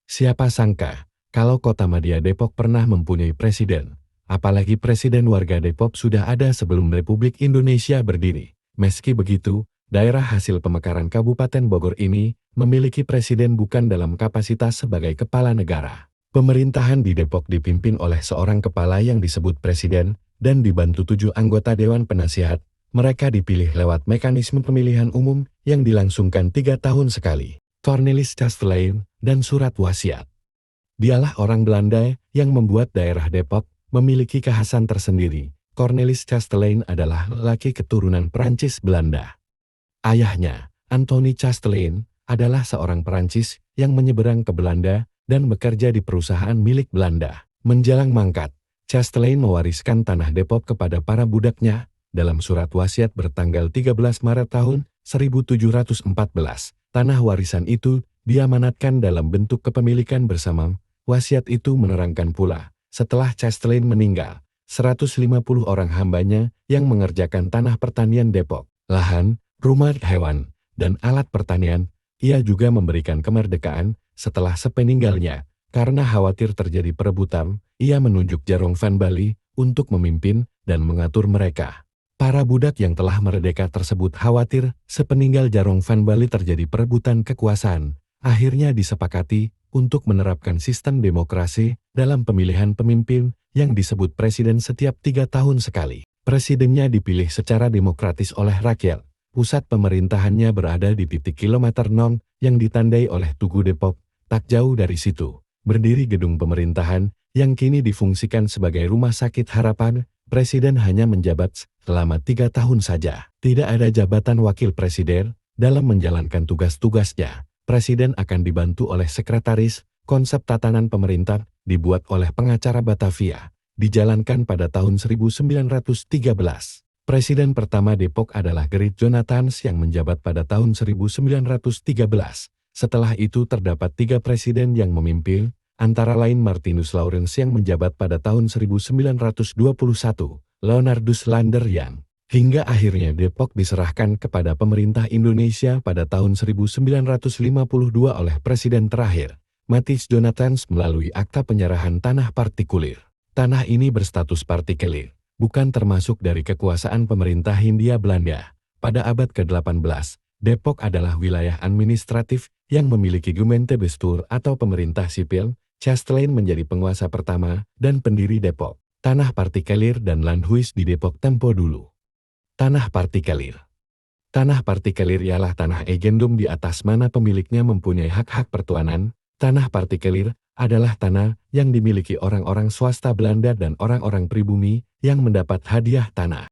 Siapa sangka, kalau Kota Madya Depok pernah mempunyai presiden. Apalagi presiden warga Depok sudah ada sebelum Republik Indonesia berdiri. Meski begitu, daerah hasil pemekaran Kabupaten Bogor ini memiliki presiden bukan dalam kapasitas sebagai kepala negara. Pemerintahan di Depok dipimpin oleh seorang kepala yang disebut presiden dan dibantu 7 anggota Dewan Penasihat. Mereka dipilih lewat mekanisme pemilihan umum yang dilangsungkan 3 tahun sekali. Cornelis Kastelein dan surat wasiat. Dialah orang Belanda yang membuat daerah Depok memiliki kekhasan tersendiri. Cornelis Kastelein adalah lelaki keturunan Perancis Belanda. Ayahnya, Anthony Kastelein, adalah seorang Perancis yang menyeberang ke Belanda dan bekerja di perusahaan milik Belanda. Menjelang mangkat, Kastelein mewariskan tanah Depok kepada para budaknya. Dalam surat wasiat bertanggal 13 Maret tahun 1714, tanah warisan itu diamanatkan dalam bentuk kepemilikan bersama. Wasiat itu menerangkan pula, setelah Kastelein meninggal, 150 orang hambanya yang mengerjakan tanah pertanian Depok, lahan, rumah hewan, dan alat pertanian. Ia juga memberikan kemerdekaan setelah sepeninggalnya. Karena khawatir terjadi perebutan, ia menunjuk Jarong Van Bali untuk memimpin dan mengatur mereka. Para budak yang telah merdeka tersebut khawatir sepeninggal Jarong Van Bali terjadi perebutan kekuasaan. Akhirnya disepakati untuk menerapkan sistem demokrasi dalam pemilihan pemimpin yang disebut presiden setiap 3 tahun sekali. Presidennya dipilih secara demokratis oleh rakyat. Pusat pemerintahannya berada di titik kilometer 0 yang ditandai oleh Tugu Depok. Tak jauh dari situ, berdiri gedung pemerintahan yang kini difungsikan sebagai Rumah Sakit Harapan. Presiden hanya menjabat selama 3 tahun saja. Tidak ada jabatan wakil presiden dalam menjalankan tugas-tugasnya. Presiden akan dibantu oleh sekretaris. Konsep tatanan pemerintah dibuat oleh pengacara Batavia, dijalankan pada tahun 1913. Presiden pertama Depok adalah Gerrit Jonathans yang menjabat pada tahun 1913. Setelah itu terdapat 3 presiden yang memimpin, antara lain Martinus Lawrence yang menjabat pada tahun 1921, Leonardus Landerian, hingga akhirnya Depok diserahkan kepada pemerintah Indonesia pada tahun 1952 oleh presiden terakhir, Matthias Jonathans melalui akta penyerahan tanah partikulir. Tanah ini berstatus partikulir, bukan termasuk dari kekuasaan pemerintah Hindia Belanda. Pada abad ke-18, Depok adalah wilayah administratif yang memiliki gemeente bestuur atau pemerintah sipil. Kastelein menjadi penguasa pertama dan pendiri Depok. Tanah partikulir dan landhuis di Depok tempo dulu. Tanah partikulir. Tanah partikulir ialah tanah agendum di atas mana pemiliknya mempunyai hak-hak pertuanan. Tanah partikulir adalah tanah yang dimiliki orang-orang swasta Belanda dan orang-orang pribumi yang mendapat hadiah tanah.